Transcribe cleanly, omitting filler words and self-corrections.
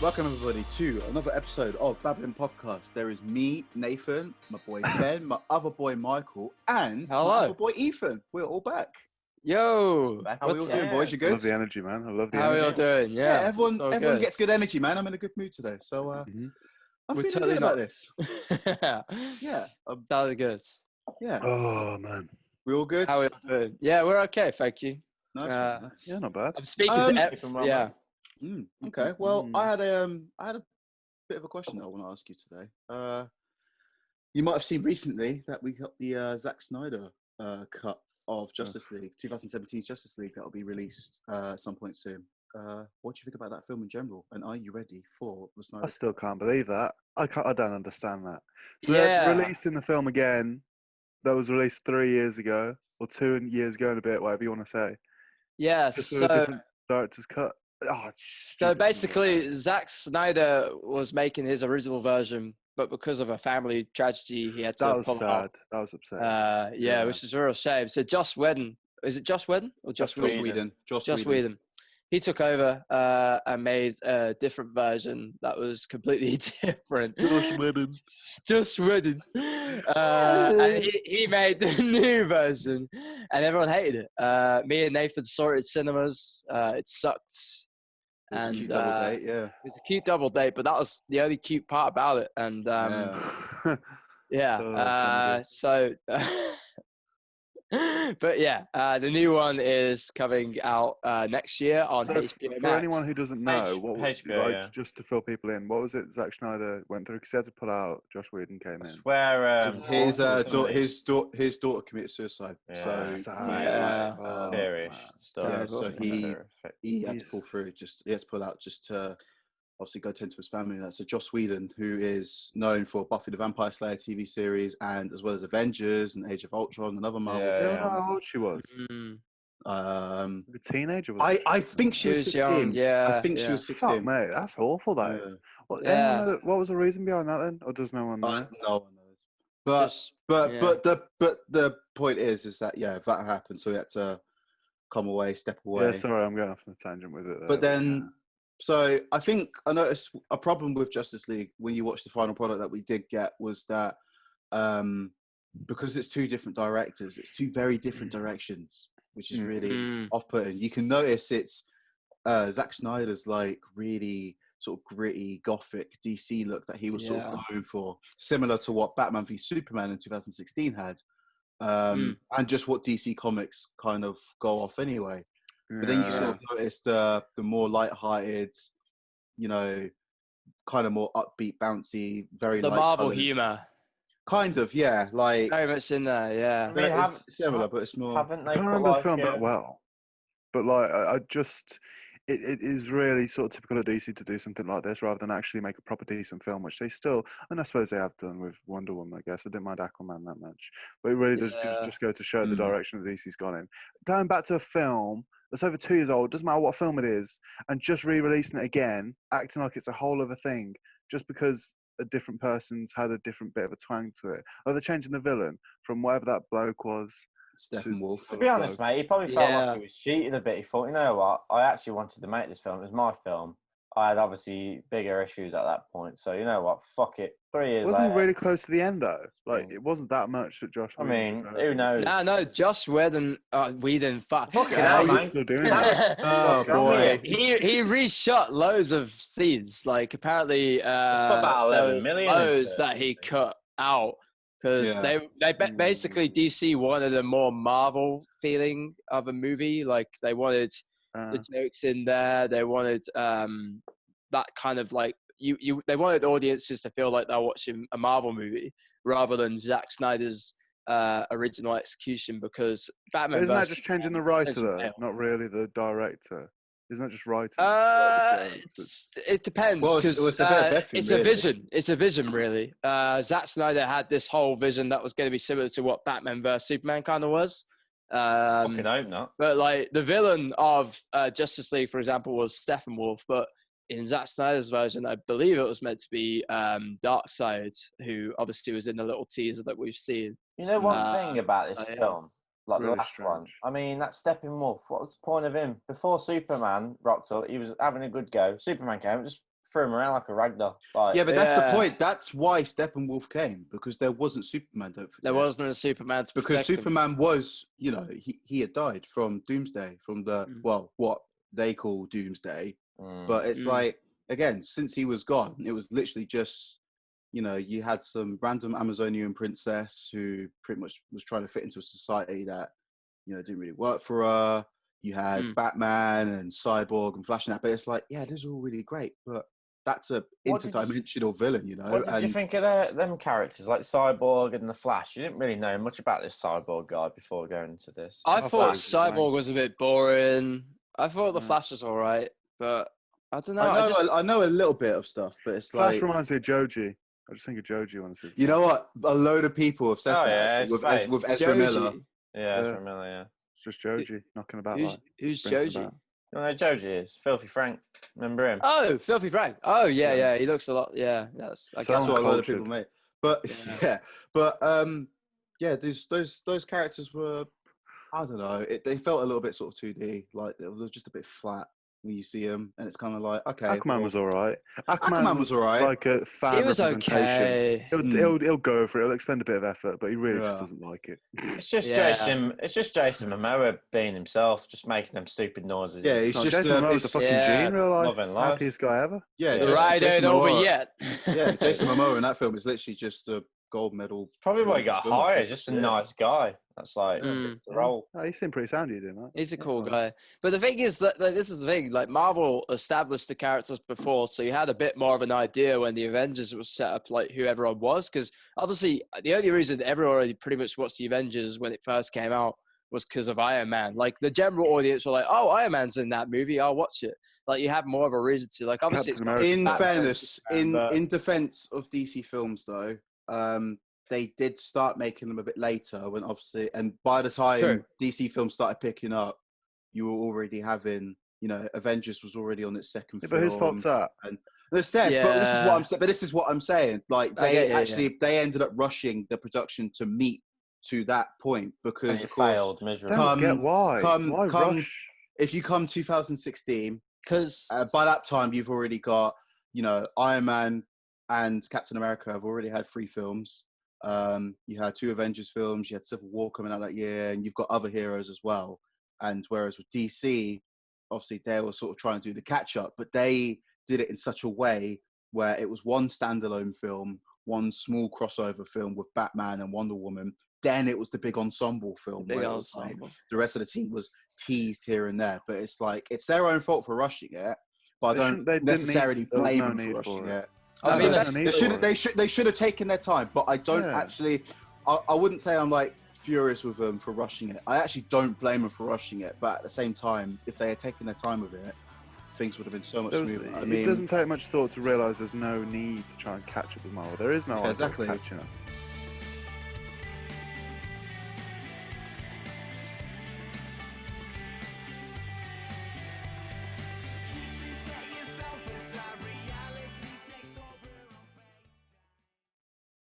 Welcome everybody to another episode of Babblin Podcast. There is me, Nathan, my boy Ben, my other boy Michael, and my other boy Ethan. We're all back. Yo, how are we all doing, boys? You good? I love the energy, man. I love the How energy. are you all doing? Yeah, everyone gets good energy, man. I'm in a good mood today, so I'm feeling totally good about this. Yeah, totally good. Yeah. Oh man, we all good? How are you all doing? Yeah, we're okay, thank you. Nice. yeah, not bad. I'm speaking to yeah. Okay. Well, I had a bit of a question that I want to ask you today. You might have seen recently that we got the Zack Snyder cut of Justice League, 2017's Justice League, that will be released at some point soon. What do you think about that film in general? And are you ready for the Snyder I still cut? can't believe that. I don't understand that. So they're releasing the film again. That was released 3 years ago, or 2 years ago and a bit, whatever you want to say. Yeah, Just with a different director's cut. Oh, so basically, Zack Snyder was making his original version, but because of a family tragedy, he had to pull out. That was upsetting. Yeah, which is a real shame. So Joss Whedon, is it Joss Whedon or Joss Whedon? Joss Whedon. He took over and made a different version that was completely different. Joss Whedon. And he made the new version, and everyone hated it. Me and Nathan saw it at cinemas. It sucked. It was a cute double date, yeah. It was a cute double date, but that was the only cute part about it. And so but yeah, the new one is coming out next year on HBO Max. For anyone who doesn't know, just to fill people in, what was it Zack Snyder went through? Because he had to pull out, Joss Whedon came in. I swear, his daughter committed suicide. Yeah. So Serious stuff. So he had to pull through. He had to pull out just to obviously go tend to his family. So Joss Whedon, who is known for Buffy the Vampire Slayer TV series, and as well as Avengers and Age of Ultron and other Marvel films. I don't know how old she was. A teenager. I think she was 16. Young, yeah. I think she was 16. Fuck, mate, that's awful. That is. What was the reason behind that then, or does no one know? No one knows. But the point is that that happened, so he had to come away, step away. Yeah, sorry, I'm going off on a tangent with it. But then. So I think I noticed a problem with Justice League when you watch the final product that we did get was that because it's two different directors, it's two very different directions, which is really off-putting. You can notice it's Zack Snyder's like really sort of gritty, gothic DC look that he was sort of known for, similar to what Batman v Superman in 2016 had, and just what DC Comics kind of go off anyway. But then you sort of notice the more light-hearted, kind of more upbeat, bouncy, very the Marvel humor. Kind of, yeah, like very much in there, yeah. I mean, it's similar, but it's more. Haven't they I can't remember the film that well, but like I just. It is really sort of typical of DC to do something like this rather than actually make a proper decent film, which they still, and I suppose they have done with Wonder Woman, I guess. I didn't mind Aquaman that much. But it really does just go to show the direction that DC's gone in. Going back to a film that's over 2 years old, doesn't matter what film it is, and just re-releasing it again, acting like it's a whole other thing, just because a different person's had a different bit of a twang to it. Or they're changing the villain from whatever that bloke was. Steppenwolf. To be honest, mate, he probably felt like he was cheating a bit. He thought, you know what, I actually wanted to make this film. It was my film. I had obviously bigger issues at that point. So, you know what, fuck it. 3 years later. It wasn't really close to the end, though. Like, it wasn't that much that Josh Whedon. Who knows? No, Joss Whedon, fuck. Fucking hell, man. Still doing that. Oh, boy. He reshot loads of scenes. Like, apparently, those that he cut out. Because they basically, DC wanted a more Marvel feeling of a movie. Like, they wanted the jokes in there. They wanted that kind of like, they wanted audiences to feel like they're watching a Marvel movie rather than Zack Snyder's original execution, because Batman. Isn't that just changing the writer, though? Not really the director. Isn't that just writing? It depends. Well, it's a vision. It's a vision, really. Zack Snyder had this whole vision that was going to be similar to what Batman vs Superman kind of was. Fucking hope not. But like the villain of Justice League, for example, was Steppenwolf. But in Zack Snyder's version, I believe it was meant to be Darkseid, who obviously was in the little teaser that we've seen. You know one thing about this film? Like really the last strange. one. I mean, that Steppenwolf, what was the point of him? Before Superman rocked up, he was having a good go. Superman came, just threw him around like a rag doll. Like, yeah, but that's the point. That's why Steppenwolf came, because there wasn't Superman. Don't forget. There wasn't a Superman to because protect him. Superman was, you know, he had died from Doomsday, from the what they call Doomsday. But it's like, again, since he was gone, it was literally just, you know, you had some random Amazonian princess who pretty much was trying to fit into a society that, you know, didn't really work for her. You had Batman and Cyborg and Flash and that, but it's like, yeah, those are all really great, but that's a interdimensional villain, you know. What did you think of them characters, like Cyborg and the Flash? You didn't really know much about this Cyborg guy before going into this. I thought Cyborg was a bit boring. I thought the Flash was all right, but I don't know. I know a little bit of stuff, but it's Flash like... reminds me of Joji. I just think of Joji when I see. You know what? A load of people have said that with Ezra Miller. Yeah, Ezra Miller, yeah. It's just Joji knocking about. Who's Joji? You know who Joji is? Filthy Frank. Remember him? Oh, Filthy Frank. Oh, yeah. He looks a lot. Yeah, that's what a lot of people make. But those characters were, I don't know. They felt a little bit sort of 2D. Like they were just a bit flat when you see them, and it's kind of like, okay. Aquaman was all right. Aquaman was all right. Like a fan representation. Okay. He'll go for it. He'll expend a bit of effort, but he really just doesn't like it. It's just Jason. It's just Jason Momoa being himself, just making them stupid noises. Yeah, he's just Jason Momoa's a fucking G in real life. Loving life. Happiest guy ever. Yeah, right ain't over yet. Yeah, Jason Momoa in that film is literally just a gold medal. Probably why he got hired. Just a nice guy. That's like the role. Oh, he seemed pretty sound, you doing that. He's a cool guy. But the thing is that this is the thing. Like Marvel established the characters before, so you had a bit more of an idea when the Avengers was set up, like who everyone was. Because obviously, the only reason everyone already pretty much watched the Avengers when it first came out was because of Iron Man. Like the general audience were like, "Oh, Iron Man's in that movie. I'll watch it." Like you have more of a reason to. Like obviously, in fairness, in defense of DC films, though. They did start making them a bit later when obviously, and by the time DC films started picking up, you were already having, you know, Avengers was already on its second film. But whose fault's that? And but this is what I'm saying. Like they they ended up rushing the production to meet to that point because of course, failed miserably. Don't get why. Why rush? If you come 2016, because by that time you've already got, you know, Iron Man and Captain America have already had 3 films. You had 2 Avengers films, you had Civil War coming out that year, and you've got other heroes as well. And whereas with DC, obviously they were sort of trying to do the catch up, but they did it in such a way where it was one standalone film, one small crossover film with Batman and Wonder Woman. Then it was the big ensemble film. Like, the rest of the team was teased here and there, but it's like, it's their own fault for rushing it, but I don't necessarily blame them for rushing it. I mean, they should have taken their time, but I don't actually. I wouldn't say I'm like furious with them for rushing it. I actually don't blame them for rushing it, but at the same time, if they had taken their time with it, things would have been so much smoother. I mean, it doesn't take much thought to realise there's no need to try and catch up with Marvel. There is no idea of catching up.